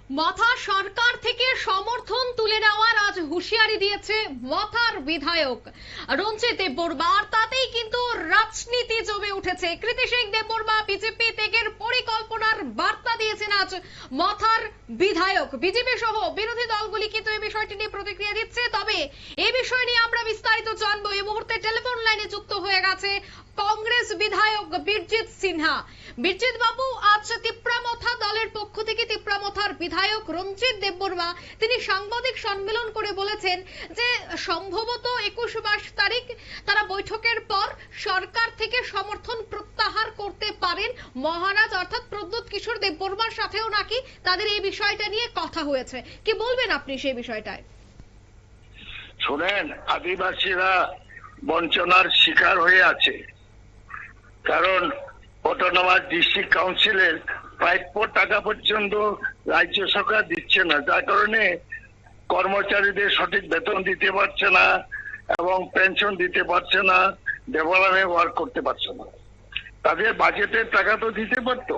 মাথা সরকার থেকে সমর্থন তুলে নেওয়ার আজ হুঁশিয়ারি দিয়েছে মাথার বিধায়ক রঞ্জিত দেববর্মা। তাতেই কিন্তু রাজনীতি জমে উঠেছে। কৃতি সিং দেববর্মা বিজেপি ত্যাগের পরিকল্পনার বার্তা দিয়েছেন আজ মাথার বিধায়ক। বিজেপি সহ বিরোধী দলগুলি কিন্তু এই বিষয়টি নিয়ে প্রতিক্রিয়া দিচ্ছে। তবে এই বিষয় নিয়ে আমরা বিস্তারিত জানবো। এই মুহূর্তে টেলিফোন লাইনে যুক্ত হয়ে গেছে কংগ্রেস বিধায়ক বীরজিৎ সিনহা। বীরজিৎ বাবু, আজ তিপ্রামথা দলের পক্ষ থেকে তিপ্রামথার বিধায়ক রঞ্জিত দেববর্মা তিনি সাংবাদিক সম্মেলন করে বলেছেন যে সম্ভবত 21 তারিখ তারা বৈঠকের পর সরকার থেকে সমর্থন প্রত্যাহার করতে পারেন মহারাজ অর্থাৎ প্রদ্যুৎ কিশোর দেববর্মার সাথেও নাকি তাদের এই বিষয়টা নিয়ে কথা হয়েছে। কি বলবেন আপনি সেই বিষয়টায়? শুনেন, আদিবাসীরা বঞ্চনার শিকার হয়ে আছে, কারণ অটোনমাস ডিস্ট্রিক্ট কাউন্সিলের প্রাপ্য টাকা পর্যন্ত রাজ্য সরকার দিচ্ছে না, যার কারণে কর্মচারীদের সঠিক বেতন দিতে পারছে না এবং পেনশন দিতে পারছে না, ডেভেলপমেন্ট ওয়ার্ক করতে পারছে না। তাদের বাজেটের টাকা তো দিতে পারতো,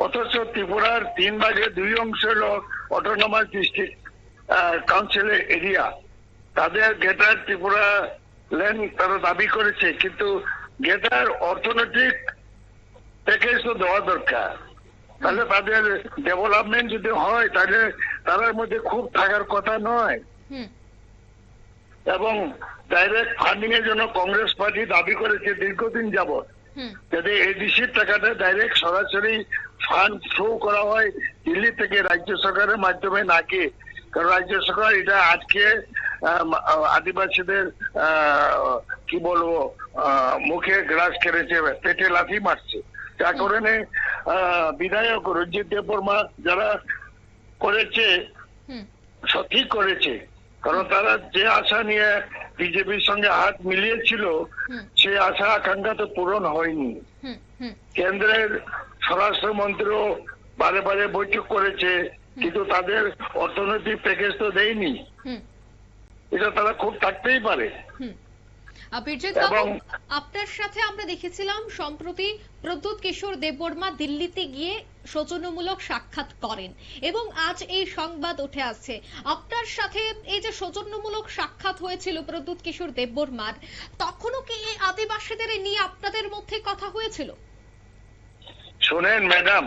অথচ ত্রিপুরার 3/2 হল অটোনমাস ডিস্ট্রিক্ট কাউন্সিলের এরিয়া। তাদের গ্রেটার ত্রিপুরা ল্যান্ড তারা দাবি করেছে, কিন্তু গ্রেটার অর্থনৈতিক প্যাকেজ তো দেওয়া দরকার। তাহলে তাদের ডেভেলপমেন্ট যদি হয় তাহলে তার মধ্যে খুব থাকার কথা নয়। এবং ডাইরেক্ট ফান্ডিং এর জন্য কংগ্রেস পার্টি দাবি করেছে দীর্ঘদিন যাবৎ, যাতে এডিসির টাকাটা ডাইরেক্ট সরাসরি ফান্ড থ্রু করা হয় দিল্লি থেকে রাজ্য সরকারের মাধ্যমে, নাকি কারণ রাজ্য সরকার এটা আজকে আদিবাসীদের কি বলবো মুখে গ্রাস কেড়েছে, পেটে লাথি মারছে। যার কারণে বিধায়ক রঞ্জিত দেববর্মা যারা করেছে সঠিক করেছে, কারণ তারা যে আশা নিয়ে বিজেপির সঙ্গে হাত মিলিয়েছিল সে আশা আকাঙ্ক্ষা তো পূরণ হয়নি। কেন্দ্রের স্বরাষ্ট্রমন্ত্রীও বারে বারে বৈঠক করেছে, কিন্তু তাদের অর্থনৈতিক প্যাকেজ তো দেয়নি। এটা তারা খুব থাকতেই পারে। আপনার সাথে আমরা দেখেছিলাম সম্প্রতি প্রদ্যুৎ কিশোর দেববর্মা দিল্লিতে গিয়ে সৌজন্যমূলক সাক্ষাৎ করেন এবং আজ এই সংবাদ উঠে আসছে। আপনার সাথে এই যে সৌজন্যমূলক সাক্ষাৎ হয়েছিল প্রদ্যুৎ কিশোর দেববর্মার, তখনও কি এই আদিবাসীদের নিয়ে আপনাদের মধ্যে কথা হয়েছিল? শোনেন ম্যাডাম,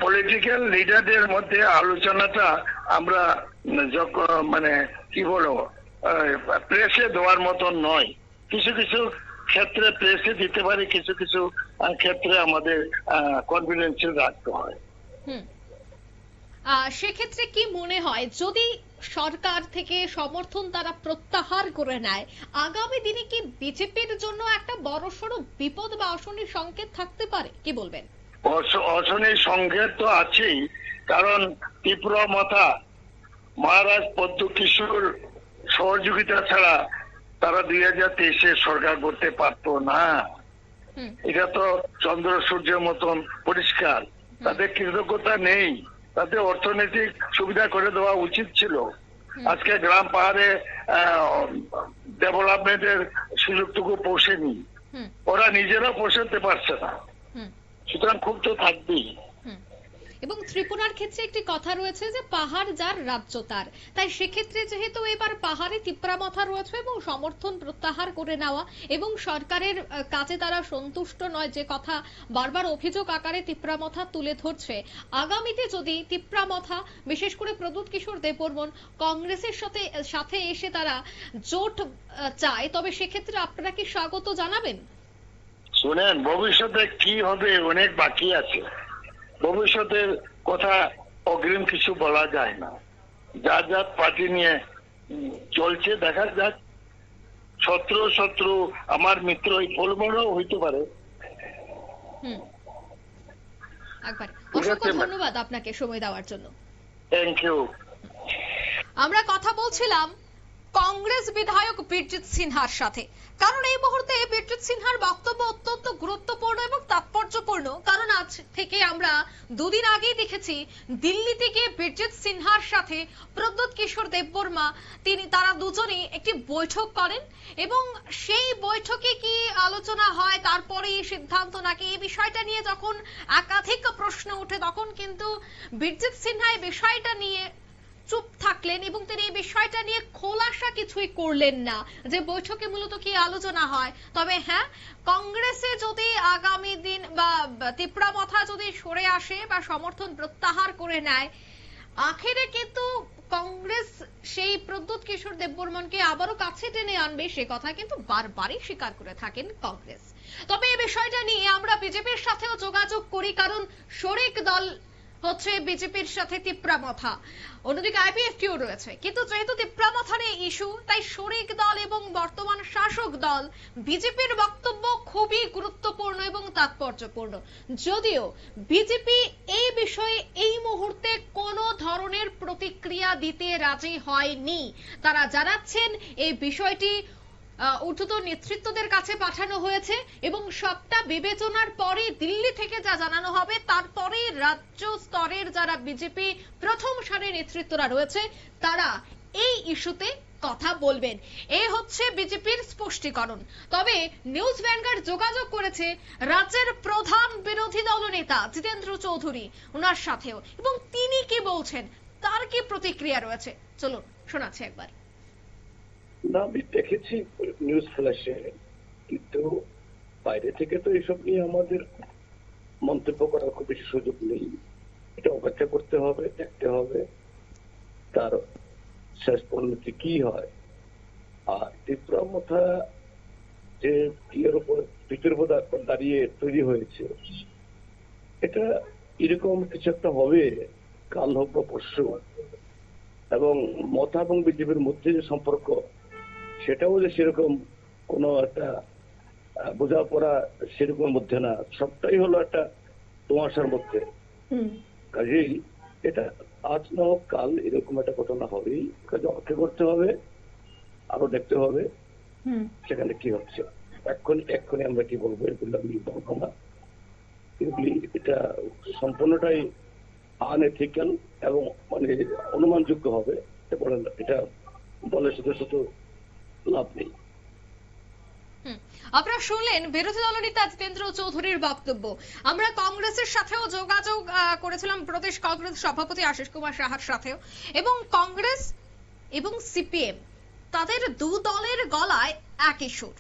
পলিটিক্যাল লিডারদের মধ্যে আলোচনাটা আমরা মানে কি বলবো প্রেসে দেওয়ার মতন নয়। কিছু কিছু ক্ষেত্রে প্রেসে দিতে পারি, কিছু কিছু ক্ষেত্রে আমাদের কনফিডেন্সিয়াল রাখতে হয়। সেক্ষেত্রে কি মনে হয় যদি সরকার থেকে সমর্থন তারা প্রত্যাহার করে নেয়, আগামী দিনে কি বিজেপির জন্য একটা বড়সড় বিপদ বা অশনির সংকেত থাকতে পারে? কি বলবেন? অশনির সংকেত তো আছেই, কারণ ত্রিপুরা মাথা মহারাজ প্রদ্যুৎ কিশোর সহযোগিতা ছাড়া তারা 2023 সরকার করতে পারতো না। এটা তো চন্দ্র সূর্যের মতন পরিষ্কার। তাদের কৃতজ্ঞতা নেই, তাদের অর্থনৈতিক সুবিধা করে দেওয়া উচিত ছিল। আজকে গ্রাম পাহাড়ে ডেভেলপমেন্টের সুযোগটুকু পৌঁছেনি, ওরা নিজেরা পৌঁছাতে পারছে না, সুতরাং খুব তো থাকবেই। এবং ত্রিপুরার ক্ষেত্রে একটি কথা রয়েছে যে পাহাড় যার রাজ্য তার, তাই সেক্ষেত্রে যেহেতু এবার পাহাড়ে তিপ্রামথা রয়েছে এবং সমর্থন প্রত্যাহার করে নেওয়া এবং সরকারের কাছে তারা সন্তুষ্ট নয়, যে কথা বারবার অভিযোগ আকারে তিপ্রামথা তুলে ধরছে, আগামীতে যদি তিপ্রামথা বিশেষ করে প্রদ্যুৎ কিশোর দেববর্মন কংগ্রেসের সাথে এসে তারা জোট চায়, তবে সেক্ষেত্রে আপনারা কি স্বাগত জানাবেন? শুনেন, ভবিষ্যতে কি হবে অনেক বাকি আছে। ভবিষ্যতের কথা অগ্রিম কিছু বলা যায় না। যার যার পার্টি নিয়ে চলছে, দেখা যাক। শত্রু আমার মিত্র এই ফলমূলও হইতে পারে। অসংখ্য ধন্যবাদ আপনাকে সময় দেওয়ার জন্য। Thank you. আমরা কথা বলছিলাম কংগ্রেস বিধায়ক বীরজিৎ সিনহার সাথে, কারণ এই মুহূর্তে বীরজিৎ সিনহার বক্তব্য অত্যন্ত গুরুত্বপূর্ণ এবং তাৎপর্যপূর্ণ। কারণ আজ থেকে আমরা দুদিন আগেই দেখেছি দিল্লি থেকে বীরজিৎ সিনহার সাথে প্রদ্যোৎ কিশোর দেববর্মা তারা দুজনেই একটি বৈঠক করেন এবং সেই বৈঠকে কি আলোচনা হয় তারপরেই সিদ্ধান্ত নাকি, এই বিষয়টা নিয়ে যখন একাধিক প্রশ্ন ওঠে তখন কিন্তু বীরজিৎ সিনহা এই বিষয়টা নিয়ে চুপ থাকলেন এবং তিনি এই বিষয়টা নিয়ে খোলাসা কিছুই করলেন না যে বৈঠকে মূলত কি আলোচনা হয়। তবে হ্যাঁ, কংগ্রেসে যদি আগামী দিন বা তিপ্রামথা যদি সরে আসে বা সমর্থন প্রত্যাহার করে নেয়, আখেরে কিন্তু কংগ্রেস সেই প্রদ্যোৎ কিশোর দেববর্মনকে আবারও কাছে টেনে আনবে, সে কথা কিন্তু বারবারই স্বীকার করে থাকেন কংগ্রেস। তবে এই বিষয়টা নিয়ে আমরা বিজেপির সাথেও যোগাযোগ করি, কারণ শরিক দল হচ্ছে বিজেপির সাথে তিপ্রামথা, অন্যদিকে আইপিএফটিও রয়েছে। কিন্তু যেহেতু তিপ্রামথার এই ইস্যু, তাই শরিক দল এবং বর্তমান শাসক দল বিজেপির বক্তব্য খুবই গুরুত্বপূর্ণ এবং তাৎপর্যপূর্ণ। যদিও বিজেপি এই বিষয়ে এই মুহূর্তে কোনো ধরনের প্রতিক্রিয়া দিতে রাজি হয়নি। তারা জানাচ্ছেন এই বিষয়টি ঊর্ধ্বতন নেতৃত্বদের কাছে পাঠানো হয়েছে এবং সবটা বিবেচনার পরে দিল্লি থেকে যা জানানো হবে তারপরে রাজ্য স্তরের যারা বিজেপি প্রথম সারির নেতৃত্বরা রয়েছে তারা এই ইস্যুতে কথা বলবেন। এই হচ্ছে বিজেপির স্পষ্টীকরণ। তবে নিউজ ভ্যানগার্ড যোগাযোগ করেছে রাজ্যের প্রধান বিরোধী দলনেতা জিতেন্দ্র চৌধুরী, ওনার সাথেও, এবং তিনি কি বলছেন, তার কি প্রতিক্রিয়া রয়েছে, চলুন শোনাচ্ছি একবার। না, আমি দেখেছি নিউজ ফ্ল্যাশে, কিন্তু বাইরে থেকে তো এসব নিয়ে আমাদের মন্তব্য করার খুব বেশি সুযোগ নেই। এটা অপেক্ষা করতে হবে, দেখতে হবে তার শেষ পরিণতি কি হয়। আর তিপ্রামথা যে ইয়ের উপর পিঠের উপর দাঁড়িয়ে তৈরি হয়েছে, এটা এরকম কিছু একটা হবে কাল হোক বা পরশু। এবং মথা এবং বিজেপির মধ্যে যে সম্পর্ক, সেটাও যে সেরকম কোন একটা বোঝাপড়া সেরকম মধ্যে না, সবটাই হলো একটা তোমাশার মধ্যে। কাজেই এটা আজ না হোক কাল এরকম একটা ঘটনা হবেই। কাজে অপেক্ষা করতে হবে, আরো দেখতে হবে সেখানে কি হচ্ছে। এক্ষুনি আমরা কি বলবো এগুলো আমি বলবো না। এগুলি এটা সম্পূর্ণটাই আনএথিক্যাল এবং মানে অনুমানযোগ্য হবে। এটা বলে শুধু শুধু লাভ নেই। আপনারা শুনলেন বিরোধী দলনেতা জিতেন্দ্র চৌধুরীর বক্তব্য। আমরা কংগ্রেসের সাথেও যোগাযোগ করেছিলাম, প্রদেশ কংগ্রেস সভাপতি আশিস কুমার সাহার সাথেও, এবং কংগ্রেস এবং সিপিএম তাদের দু দলের গলায় একই সুর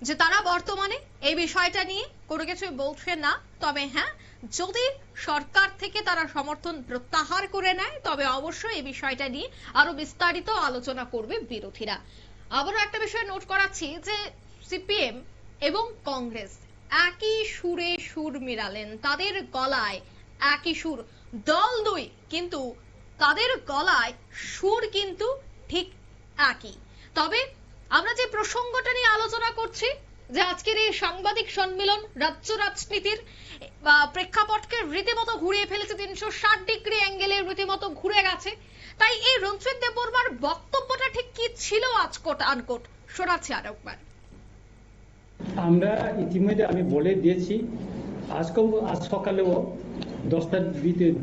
যে তারা বর্তমানে এই বিষয়টা নিয়ে কোনো কিছুই বলছে না। তবে হ্যাঁ, যদি সরকার থেকে তারা সমর্থন প্রত্যাহার করে নেয় তবে অবশ্যই এই বিষয়টা নিয়ে আরো বিস্তারিত আলোচনা করবে বিরোধীরা। আবারও একটা বিষয় নোট করাচ্ছি যে সিপিএম এবং কংগ্রেস একই সুরে সুর মিলালেন, তাদের গলায় একই সুর। দল দুই, কিন্তু তাদের গলায় সুর কিন্তু ঠিক একই। তবে আমরা যে প্রসঙ্গটা নিয়ে আলোচনা করছি, যে আজকের এই সাংবাদিক সম্মেলন রাজ্য রাজনীতির প্রেক্ষাপটকে রীতিমতো ঘুরিয়ে ফেলেছে, 360 ডিগ্রি অ্যাঙ্গেলে রীতিমতো ঘুরে গেছে। তাই এই রঞ্জিত দেববর্মার বক্তব্যটা ঠিক কি ছিল আজকোট আনকোট, শোনাচ্ছি আর একবার। আমরা ইতিমধ্যে আমি বলে দিয়েছি, আজ সকালেও 10টার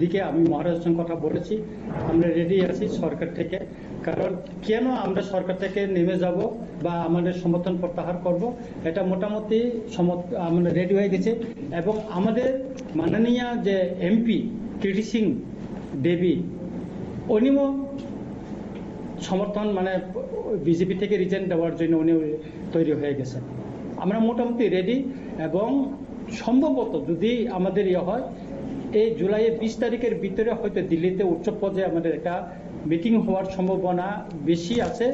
দিকে আমি মহারাজের সঙ্গে কথা বলেছি। আমরা রেডি আছি সরকার থেকে, কারণ কেন আমরা সরকার থেকে নেমে যাব বা আমাদের সমর্থন প্রত্যাহার করব, এটা মোটামুটি আমরা রেডি হয়ে গেছে। এবং আমাদের মাননীয় যে এমপি কীর্তি সিং দেবী, উনিও সমর্থন মানে বিজেপি থেকে রিজাইন দেওয়ার জন্য উনি তৈরি হয়ে গেছেন। আমরা মোটামুটি রেডি, এবং সম্ভবত যদি আমাদের হয় এই জুলাইয়ের 20 তারিখের ভিতরে হয়তো দিল্লিতে উচ্চ পর্যায়ে আমাদের একটা মিটিং হওয়ার সম্ভাবনা বেশি আছে।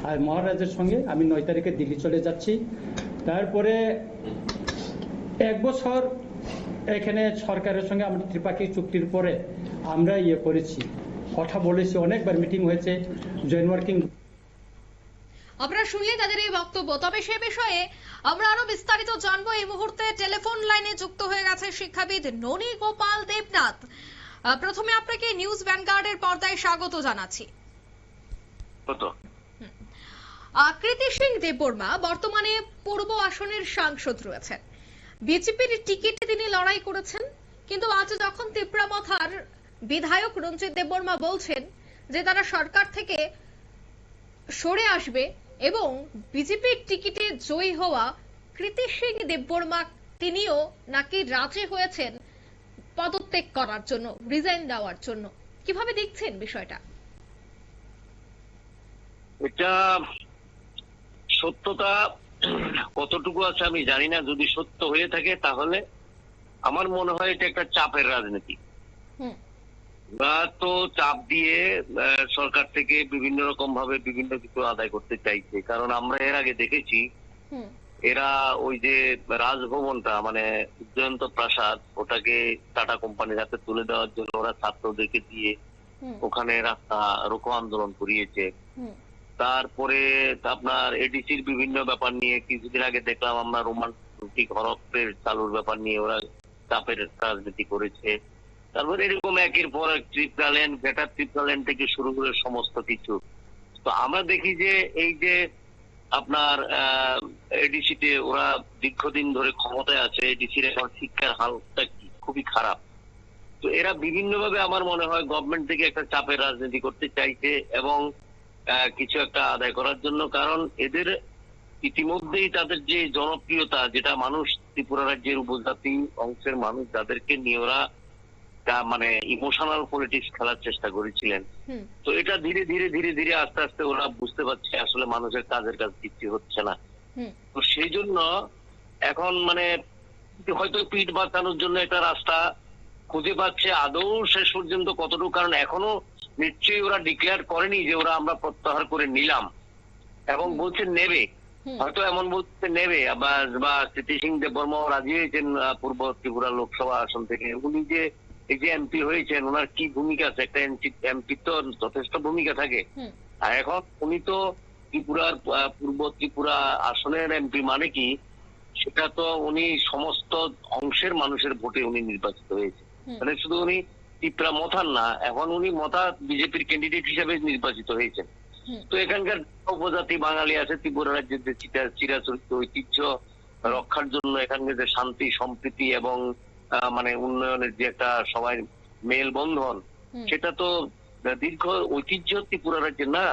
আর মহারাজের সঙ্গে আমি 9 তারিখে দিল্লি চলে যাচ্ছি। তারপরে 1 বছর এখানে সরকারের সঙ্গে আমরা ত্রিপাক্ষিক চুক্তির পরে আমরা করেছি, কথা বলেছি, অনেকবার মিটিং হয়েছে, জয়েন্ট ওয়ার্কিং। আপনারা শুনলেন তাদের এই বক্তব্য। তবে সে বিষয়ে আমরা আরো বিস্তারিত জানবো। এই মুহূর্তে টেলিফোন লাইনে যুক্ত হয়ে গেছে শিক্ষাবিদ ননী গোপাল দেবনাথ। প্রথমে আপনাকে নিউজ ভ্যানগার্ডের পর্দায় স্বাগত জানাচ্ছি। কৃতি সিং দেববর্মা বর্তমানে পূর্ব আসনের সাংসদ রয়েছেন। বিজেপির টিকিটে তিনি লড়াই করেছেন, কিন্তু আজ যখন তিপ্রামথার বিধায়ক রঞ্জিত দেববর্মা বলছেন যে তারা সরকার থেকে সরে আসবে এবং বিজেপির টিকিটে জয়ী হওয়া কৃতি সিং দেববর্মা তিনিও নাকি রাজি হয়েছেন পদত্যাগ করার জন্য, রিজাইন দেওয়ার জন্য, কিভাবে দেখছেন বিষয়টা? এটা সত্যতা কতটুকু আছে আমি জানি না। যদি সত্য হয়ে থাকে তাহলে আমার মনে হয় এটা একটা চাপের রাজনীতি। বা তো চাপ দিয়ে সরকার থেকে বিভিন্ন রকম ভাবে বিভিন্ন কিছু আদায় করতে চাইছে। কারণ আমরা এর আগে দেখেছি এরা ওই যে রাজভবনটা মানে জয়ন্ত প্রাসাদ, ওটাকে টাটা কোম্পানির হাতে তুলে দেওয়ার জন্য ওরা ছাত্রদেরকে দিয়ে ওখানে রাস্তা রোকো আন্দোলন করিয়েছে। তারপরে আপনার এডিসির বিভিন্ন ব্যাপার নিয়ে কিছুদিন আগে দেখলাম আমরা রোমান্টিক হরফের চালুর ব্যাপার নিয়ে ওরা চাপের রাজনীতি করেছে। তারপরে এরকম একের পর এক ট্রিপলাল্যান্ড, গ্রেটার ট্রিপলাল্যান্ড থেকে শুরু করে সমস্ত কিছু। তো আমরা দেখি যে এই যে আপনার এডিসিতে ওরা দীর্ঘদিন ধরে ক্ষমতায় আছে, এডিসির এখন শিক্ষার হালটা খুবই খারাপ। তো এরা বিভিন্ন ভাবে আমার মনে হয় গভর্নমেন্ট থেকে একটা চাপের রাজনীতি করতে চাইছে এবং কিছু একটা আদায় করার জন্য। কারণ এদের ইতিমধ্যেই তাদের যে জনপ্রিয়তা, যেটা মানুষ ত্রিপুরা রাজ্যের উপজাতি অংশের মানুষ যাদেরকে নিয়ে ওরা মানে ইমোশনাল পলিটিক্স খেলার চেষ্টা করেছিলেন, তো এটা ধীরে ধীরে ধীরে ধীরে আস্তে আস্তে ওরা বুঝতে পারছে আসলে মানুষের কাজের কাজ কিছু হচ্ছে না। তো সেই জন্য এখন মানে হয়তো পিঠ বাঁচানোর জন্য একটা রাস্তা খুঁজে পাচ্ছে। আদৌ শেষ পর্যন্ত কতটুকু, কারণ এখনো নিশ্চয়ই ওরা ডিক্লেয়ার করেনি যে ওরা আমরা প্রত্যাহার করে নিলাম, এবং বলছে নেবে, হয়তো এমন বলতে নেবে। বা কৃতি সিং দেববর্মাও রাজি হয়েছেন পূর্ব ত্রিপুরা লোকসভা আসন থেকে। উনি যে এই যে এমপি হয়েছেন, ওনার কি ভূমিকা আছে? একটা এমপি তো যথেষ্ট ভূমিকা থাকে। আর এখন উনি তো ত্রিপুরার পূর্ব ত্রিপুরা আসনের এমপি, মানে কি সেটা তো উনি সমস্ত অংশের মানুষের ভোটে উনি নির্বাচিত হয়েছে। মানে শুধু উনি ত্রিপুরা মথার না, এখন উনি মথা বিজেপির ক্যান্ডিডেট হিসেবে নির্বাচিত হয়েছেন। তো এখানকার উপজাতি বাঙালি আছে, ত্রিপুরা রাজ্যের যে চিরাচরিত ঐতিহ্য রক্ষার জন্য এখানকার যে শান্তি সম্প্রীতি এবং মানে উন্নয়নের যে একটা সবাই মেলবন্ধন, সেটা তো দীর্ঘ ঐতিহ্য ত্রিপুরা রাজ্যের না।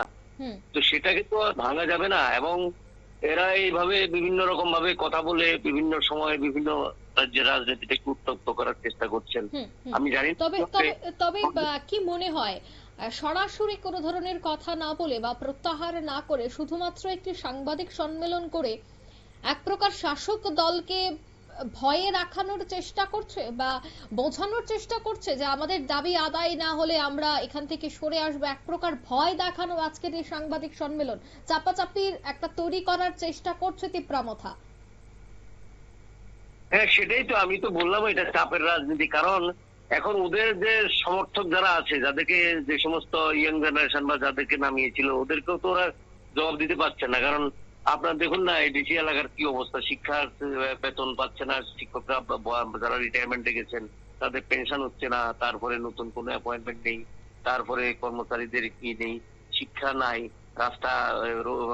তো সেটাকে তো ভাঙা যাবে না। এবং এরা এইভাবে বিভিন্ন রকম ভাবে কথা বলে বিভিন্ন সময় বিভিন্ন রাজ্যের রাজনীতিটাকে উত্তপ্ত করার চেষ্টা করছেন। আমি জানি। তবে কি মনে হয় সরাসরি কোনো ধরনের কথা না বলে বা প্রত্যাহার না করে শুধুমাত্র একটি সাংবাদিক সম্মেলন করে এক প্রকার শাসক দলকে ভয়ে রাখানোর চেষ্টা করছে বা বোঝানোর চেষ্টা করছে যে আমাদের দাবি আদায় না হলে আমরা এখান থেকে সরে আসবো, এক প্রকার ভয় দেখানো আজকের এই সাংবাদিক সম্মেলন, চাপাচাপির একটা তৈরি করার চেষ্টা করছে তিপ্রামথা? হ্যাঁ, সেটাই তো আমি তো বললাম, এটা চাপের রাজনীতি। কারণ এখন ওদের যে সমর্থক যারা আছে, যাদেরকে যে সমস্ত ইয়াং জেনারেশন বা যাদেরকে নামিয়েছিল, ওদেরকেও তো ওরা জবাব দিতে পারছে না। কারণ আপনার দেখুন না এডিসি এলাকার কি অবস্থা, শিক্ষার বেতন পাচ্ছে না, শিক্ষকরা যারা রিটায়ারমেন্টে গেছেন তাদের পেনশন হচ্ছে না, তারপরে নতুন কোনো অ্যাপয়েন্টমেন্ট নেই, তারপরে কর্মচারীদের কি নেই, শিক্ষা নাই, রাস্তা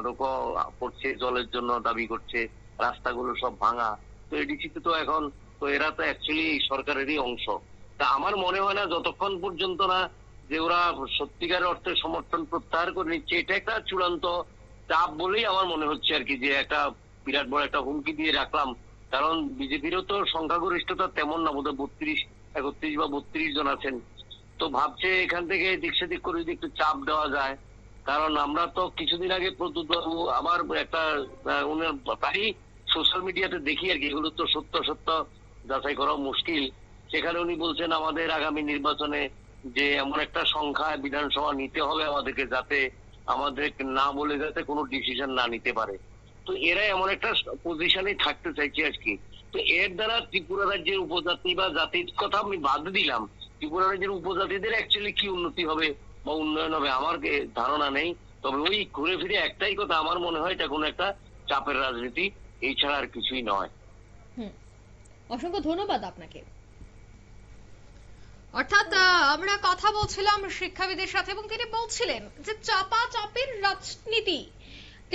রোকো পড়ছে, জলের জন্য দাবি করছে, রাস্তাগুলো সব ভাঙা। তো এডিসিতে তো এখন তো এরা তো অ্যাকচুয়ালি সরকারেরই অংশ। তা আমার মনে হয় না যতক্ষণ পর্যন্ত না যে ওরা সত্যিকার অর্থে সমর্থন প্রত্যাহার করে নিচ্ছে, এটা একটা চূড়ান্ত চাপ বলেই আমার মনে হচ্ছে আর কি, যে একটা বিরাট বড় একটা হুমকি দিয়ে রাখলাম। কারণ বিজেপিরও তো সংখ্যাগরিষ্ঠতা তেমন না, বোধহয় 31 বা 32 জন আছেন। তো ভাবছে এখান থেকে দিক সেদিক করে যদি একটু চাপ দেওয়া যায়। কারণ আমরা তো কিছুদিন আগে প্রদ্যুৎ বাবু আমার একটা উনার প্রায়ই সোশ্যাল মিডিয়াতে দেখি আর কি, এগুলো তো সত্য যাচাই করা মুশকিল। সেখানে উনি বলছেন আমাদের আগামী নির্বাচনে যে এমন একটা সংখ্যা বিধানসভা নিতে হবে আমাদেরকে, যাতে আমাদের না বলে যাতে কোনো ডিসিশন না নিতে পারে। তো এরা এমন একটা পজিশনে থাকতে চাইছে আর কি। তো এর দ্বারা ত্রিপুরা রাজ্যের উপজাতি বা জাতির কথা আমি বাদ দিলাম, ত্রিপুরা রাজ্যের উপজাতিদের অ্যাকচুয়ালি কি উন্নতি হবে বা উন্নয়ন হবে আমার ধারণা নেই। তবে ওই ঘুরে ফিরে একটাই কথা, আমার মনে হয় এটা কোনো একটা চাপের রাজনীতি, এই ছাড়া আর কিছুই নয়। অসংখ্য ধন্যবাদ আপনাকে। অর্থাৎ আমরা কথা বলছিলাম শিক্ষাবিদের সাথে এবং তিনি বলছিলেন যে চাপাচাপির রাজনীতি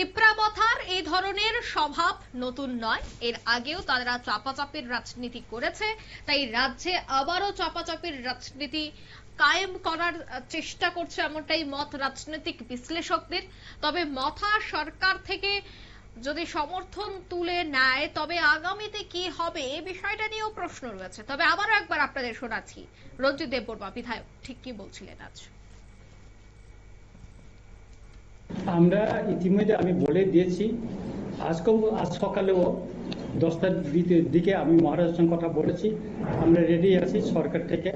তিপ্রামথার এই ধরনের স্বভাব নতুন নয়, এর আগেও তারা চাপাচাপির রাজনীতি করেছে, তাই রাজ্যে আবারও চাপাচাপির রাজনীতি কায়েম করার চেষ্টা করছে এমনটাই মত রাজনৈতিক বিশ্লেষকদের। তবে মথা সরকার থেকে যদি সমর্থন তুলে নেয় তবে আগামীতে কি হবে এই বিষয়টা নিয়েও প্রশ্ন রয়েছে। তবে আবারও একবার আপনাদের শোনাচ্ছি রঞ্জিত দেববর্মা বিধায়ক ঠিক কি বলছিলেন আজ। আমরা ইতিমধ্যে আমি বলে দিয়েছি, আজ সকালেও 10টার দিকে আমি মহারাজের সঙ্গে কথা বলেছি, আমরা রেডি আছি সরকার থেকে।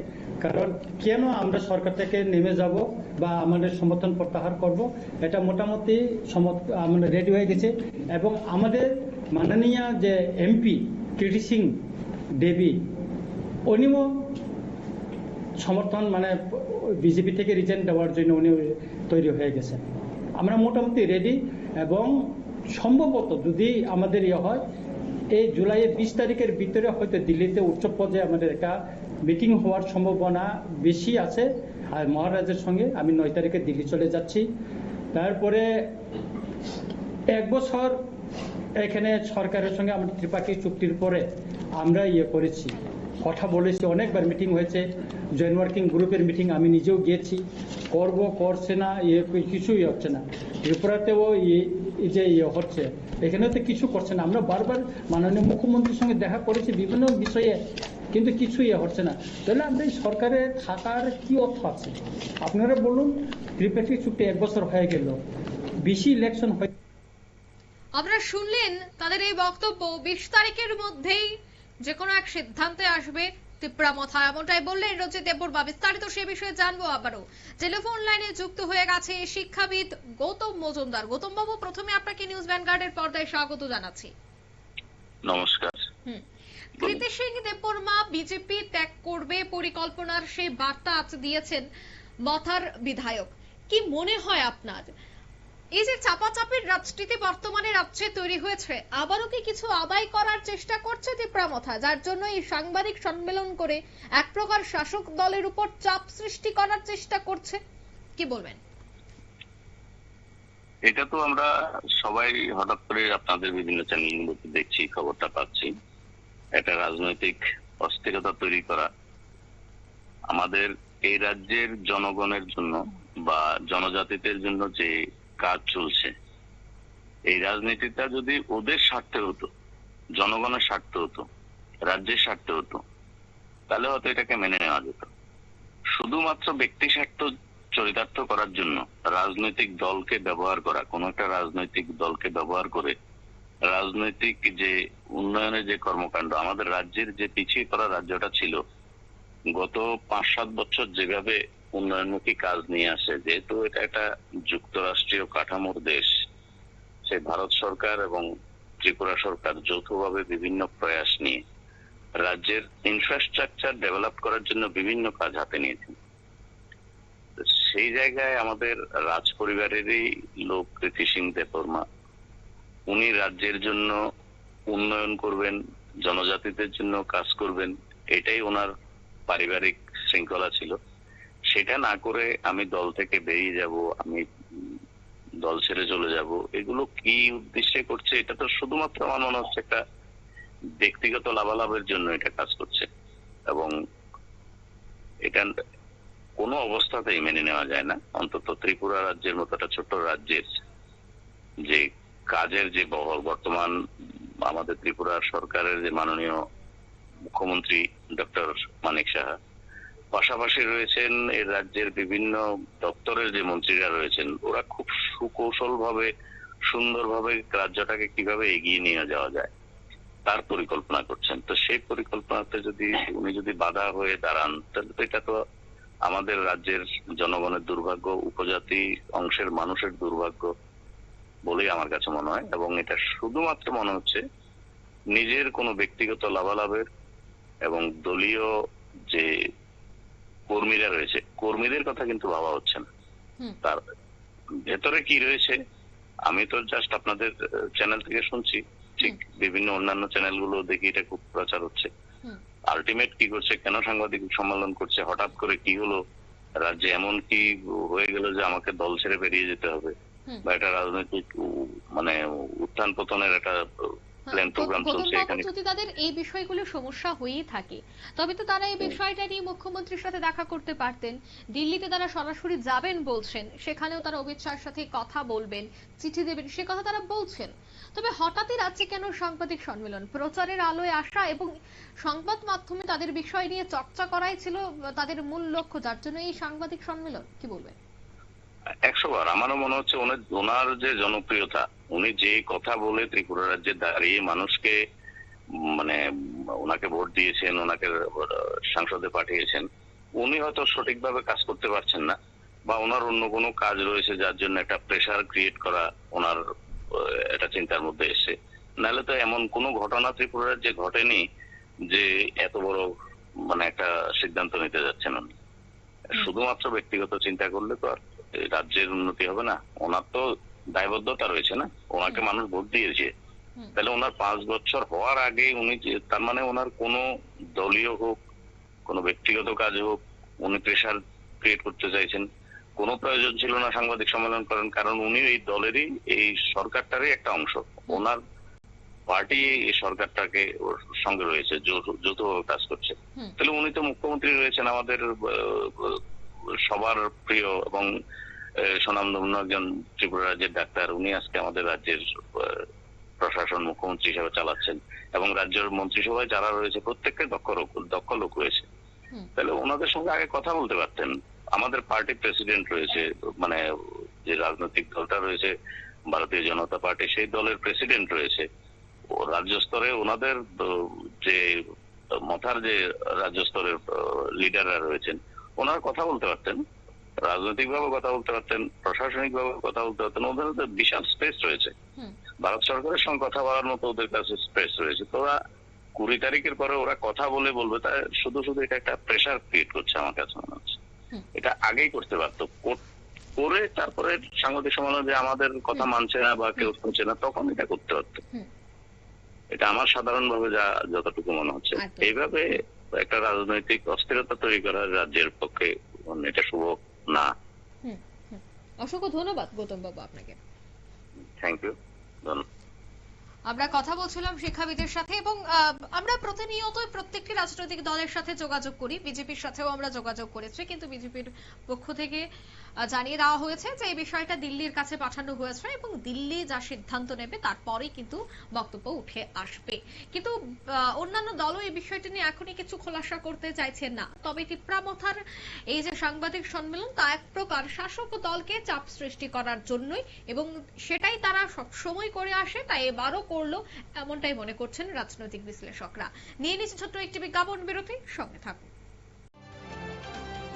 কারণ কেন আমরা সরকার থেকে নেমে যাব বা আমাদের সমর্থন প্রত্যাহার করব, এটা মোটামুটি আমরা রেডি হয়ে গেছে। এবং আমাদের মাননীয় যে এমপি কীর্তি সিং দেবী, উনিও সমর্থন মানে বিজেপি থেকে রিজাইন দেওয়ার জন্য উনি তৈরি হয়ে গেছেন। আমরা মোটামুটি রেডি এবং সম্ভবত যদি আমাদের হয় এই জুলাইয়ের 20 তারিখের ভিতরে হয়তো দিল্লিতে উচ্চ পর্যায়ে আমাদের একটা মিটিং হওয়ার সম্ভাবনা বেশি আছে। আর মহারাজের সঙ্গে আমি 9 তারিখে দিল্লি চলে যাচ্ছি। তারপরে 1 বছর এখানে সরকারের সঙ্গে আমাদের ত্রিপাক্ষিক চুক্তির পরে আমরা করেছি, কথা বলেছি, অনেকবার মিটিং হয়েছে, জয়েন্ট ওয়ার্কিং গ্রুপের মিটিং আমি নিজেও গিয়েছি। করছে না, কিছুই হচ্ছে না। ত্রিপুরাতেও যে হচ্ছে, এখানে তো কিছু করছে না। আমরা বারবার মাননীয় মুখ্যমন্ত্রীর সঙ্গে দেখা করেছি বিভিন্ন বিষয়ে, কিন্তু কিছুই হচ্ছে না। তাহলে আমরা এই সরকারে থাকার কি অর্থ আছে আপনারা বলুন? ত্রিপাক্ষিক চুক্তি 1 বছর হয়ে গেল, বেশি ইলেকশন হয়ে। আপনারা শুনলেন তাদের এই বক্তব্য। 20 তারিখের মধ্যেই যে কোনো এক সিদ্ধান্তে আসবে তিপ্রামথা, এমনটাই বললেন রঞ্জিত দেববর্মা। বিস্তারিত সে বিষয়ে জানবো আবারও। টেলিফোন লাইনে যুক্ত হয়ে গেছে শিক্ষাবিদ গৌতম মজুমদার। গৌতম বাবু, প্রথমে আপনাকে নিউজ ভ্যানগার্ডের পর্দায় স্বাগত জানাচ্ছি। নমস্কার। কীর্তি সিং দেববর্মা বিজেপি ত্যাগ করবে পরিকল্পনার সেই বার্তা আজ দিয়েছেন মথার বিধায়ক। কি মনে হয় আপনার, এই যে চাপাচাপির রাজনীতি বর্তমানে রাজ্যে তৈরি হয়েছে, আবারও কি কিছু আদায় করার চেষ্টা করছে তিপ্রামথা, যার জন্য এই সাংবাদিক সম্মেলন করে এক প্রকার শাসক দলের উপর চাপ সৃষ্টি করার চেষ্টা করছে? কি বলবেন? এটা তো আমরা সবাই হঠাৎ করে আপনাদের বিভিন্ন চ্যানেলগুলোতে দেখছি, খবরটা পাচ্ছি। একটা রাজনৈতিক অস্থিরতা তৈরি করা, আমাদের এই রাজ্যের জনগণের জন্য বা জনজাতিদের জন্য যে কাজ চলছে, এই রাজনীতিটা যদি ওদের স্বার্থে হতো, জনগণের স্বার্থে হতো, রাজ্যের স্বার্থে হতো, তাহলে হয়তো এটাকে মেনে নেওয়া যেত। শুধুমাত্র ব্যক্তি স্বার্থ চরিতার্থ করার জন্য রাজনৈতিক দলকে ব্যবহার করা, কোন একটা রাজনৈতিক দলকে ব্যবহার করে রাজনৈতিক যে উন্নয়নের যে কর্মকাণ্ড, আমাদের রাজ্যের যে পিছিয়ে পড়া রাজ্যটা ছিল গত 5-7 বছর যেভাবে উন্নয়নমুখী কাজ নিয়ে আসে, যেহেতু এটা একটা যুক্তরাষ্ট্রীয় কাঠামোর দেশ, সে ভারত সরকার এবং ত্রিপুরা সরকার যৌথভাবে বিভিন্ন প্রয়াস নিয়ে রাজ্যের ইনফ্রাস্ট্রাকচার ডেভেলপ করার জন্য বিভিন্ন কাজ হাতে নিয়েছেন। সেই জায়গায় আমাদের রাজ পরিবারেরই লোক কীর্তি সিং দেববর্মা, উনি রাজ্যের জন্য উন্নয়ন করবেন, জনজাতিদের জন্য কাজ করবেন, এটাই ওনার পারিবারিক শৃঙ্খলা ছিল। সেটা না করে আমি দল থেকে বেরিয়ে যাব, আমি দল ছেড়ে চলে যাব, এগুলো কি উদ্দেশ্যে করছে? এটা তো শুধুমাত্র আমার মনে হচ্ছে একটা ব্যক্তিগত লাভালাভের জন্য এটা কাজ করছে, এবং এটা কোনো অবস্থাতেই মেনে নেওয়া যায় না। অন্তত ত্রিপুরা রাজ্যের মতো একটা ছোট্ট রাজ্যের যে কাজের যে বহর, বর্তমান আমাদের ত্রিপুরা সরকারের যে মাননীয় মুখ্যমন্ত্রী ডক্টর মানিক সাহা, পাশাপাশি রয়েছেন এই রাজ্যের বিভিন্ন দপ্তরের যে মন্ত্রীরা রয়েছেন, ওরা খুব সুকৌশল ভাবে, সুন্দরভাবে রাজ্যটাকে কিভাবে এগিয়ে নিয়ে যাওয়া যায় তার পরিকল্পনা করছেন। তো সেই পরিকল্পনাতে উনি যদি বাধা হয়ে দাঁড়ান, তাহলে তো এটা তো আমাদের রাজ্যের জনগণের দুর্ভাগ্য, উপজাতি অংশের মানুষের দুর্ভাগ্য বলেই আমার কাছে মনে হয়। এবং এটা শুধুমাত্র মনে হচ্ছে নিজের কোনো ব্যক্তিগত লাভালাভের এবং দলীয় যে কর্মীরা রয়েছে, কর্মীদের কথা কিন্তু ভাবা হচ্ছে না। তার ভেতরে কি রয়েছে আমি তো জাস্ট আপনাদের চ্যানেল থেকে শুনছি, ঠিক বিভিন্ন অন্যান্য চ্যানেলগুলো দেখি এটা খুব প্রচার হচ্ছে। আলটিমেট কি করছে, কেন সাংবাদিক সম্মেলন করছে, হঠাৎ করে কি হলো, রাজ্যে এমন কি হয়ে গেল যে আমাকে দল ছেড়ে বেরিয়ে যেতে হবে, বা একটা রাজনৈতিক মানে উত্থান পতনের একটা প্ল্যান প্রোগ্রাম চলছে এখানে। যদি তাদের এই বিষয়গুলো সমস্যা হয়েই থাকে তবে তো তারা এই বিষয়টা নিয়ে মুখ্যমন্ত্রীর সাথে দেখা করতে পারতেন। দিল্লিতে তারা সরাসরি যাবেন বলছেন, সেখানেও তারা অমিত শাহের সাথে কথা বলবেন, চিঠি দেবেন, সে কথা তারা বলছেন। তবে হঠাৎই রাজ্যে কেন সাংবাদিক সম্মেলন? প্রচারের আলোয় আসা এবং সংবাদ মাধ্যমে তাদের বিষয় নিয়ে চর্চা করাই ছিল তাদের মূল লক্ষ্য, যার জন্য এই সাংবাদিক সম্মেলন। কি বলবেন? 100 বার আমারও মনে হচ্ছে ওনার যে জনপ্রিয়তা, উনি যে কথা বলে ত্রিপুরা রাজ্যে দাঁড়িয়ে মানুষকে মানে ওনাকে ভোট দিয়েছেন, ওনাকে সংসদে পাঠিয়েছেন, উনি হয়তো সঠিকভাবে কাজ করতে পারছেন না, বা ওনার অন্য কোনো কাজ রয়েছে যার জন্য একটা প্রেসার ক্রিয়েট করা ওনার একটা চিন্তার মধ্যে এসে। নাহলে তো এমন কোনো ঘটনা ত্রিপুরা রাজ্যে ঘটেনি যে এত বড় মানে একটা সিদ্ধান্ত নিতে যাচ্ছেন উনি। শুধুমাত্র ব্যক্তিগত চিন্তা করলে তো আর রাজ্যের উন্নতি হবে না। ওনার তো দায়বদ্ধতা রয়েছে না, ওনাকে মানুষ ভোট দিয়েছে। তাহলে ওনার 5 বছর হওয়ার আগে উনি তার মানে ওনার কোনো দলীয় হোক, কোনো ব্যক্তিগত কাজ হোক, উনি প্রেসার ক্রিয়েট করতে চাইছেন। কোনো প্রয়োজন ছিল না সাংবাদিক সম্মেলন করেন, কারণ উনি এই দলেরই, এই সরকারটারই একটা অংশ। ওনার পার্টি এই সরকারটাকে ওর সঙ্গে রয়েছে, যৌথভাবে কাজ করছে। তাহলে উনি তো মুখ্যমন্ত্রী রয়েছেন, আমাদের সবার প্রিয় এবং স্বনামধন্য একজন ত্রিপুরা রাজ্যের ডাক্তার। উনি আজকে আমাদের রাজ্যের প্রশাসন মুখ্যমন্ত্রী হিসেবে চালাচ্ছেন, এবং রাজ্যের মন্ত্রিসভায় যারা রয়েছে প্রত্যেককে দক্ষ লোক রয়েছে। তাহলে ওনাদের সঙ্গে আগে কথা বলতে পারতেন। আমাদের পার্টি প্রেসিডেন্ট রয়েছে, মানে যে রাজনৈতিক দলটা রয়েছে ভারতীয় জনতা পার্টি, সেই দলের প্রেসিডেন্ট রয়েছে। রাজ্য স্তরে ওনাদের যে মথার যে রাজ্য স্তরের লিডাররা রয়েছেন, ওনারা কথা বলতে পারতেন, রাজনৈতিক ভাবে কথা বলতে পারতেন, প্রশাসনিক ভাবে কথা বলতে পারতেন। ওদের তো বিশাল স্পেস রয়েছে, ভারত সরকারের সঙ্গে কথা বলার মতো ওদের কাছে স্পেস রয়েছে। তো ওরা 20 তারিখের পরে ওরা কথা বলবে, তা শুধু এটা একটা প্রেসার ক্রিয়েট করছে আমার কাছে মনে হচ্ছে। এটা আগেই করতে পারতো, করে তারপরে সাংবাদিক সম্মেলন যে আমাদের কথা মানছে না বা কেউ শুনছে না, তখন এটা করতে পারতো। এটা আমার সাধারণ ভাবে যতটুকু মনে হচ্ছে। এইভাবে একটা রাজনৈতিক অস্থিরতা তৈরি করা রাজ্যের পক্ষে এটা শুভ না। অসংখ্য ধন্যবাদ গৌতম বাবু আপনাকে। থ্যাংক ইউ, ধন্যবাদ। আমরা কথা বলছিলাম শিক্ষাবিদের সাথে, এবং আমরা প্রতিনিয়ত প্রত্যেকটি রাজনৈতিক দলের সাথে যোগাযোগ করি, বিজেপির সাথেও আমরা যোগাযোগ করেছি, কিন্তু বিজেপির পক্ষ থেকে জানিয়ে দেওয়া হয়েছে যে এই বিষয়টা দিল্লির কাছে পাঠানো হয়েছে এবং দিল্লি যা সিদ্ধান্ত নেবে তারপরেই কিন্তু বক্তব্য উঠে আসবে। কিন্তু অন্যান্য দলও এই বিষয়টি নিয়ে এখনই কিছু খোলাসা করতে চাইছেন না। তবে টিপ্রামথার এই যে সাংবাদিক সম্মেলন, তা এক প্রকার শাসক দলকে চাপ সৃষ্টি করার জন্যই, এবং সেটাই তারা সবসময় করে আসে, তাই এবারও করলো, এমনটাই মনে করছেন রাজনৈতিক বিশ্লেষকরা। নিয়ে নিচ্ছে ছোট্ট একটি বিজ্ঞাপন বিরতি, সঙ্গে থাকুন।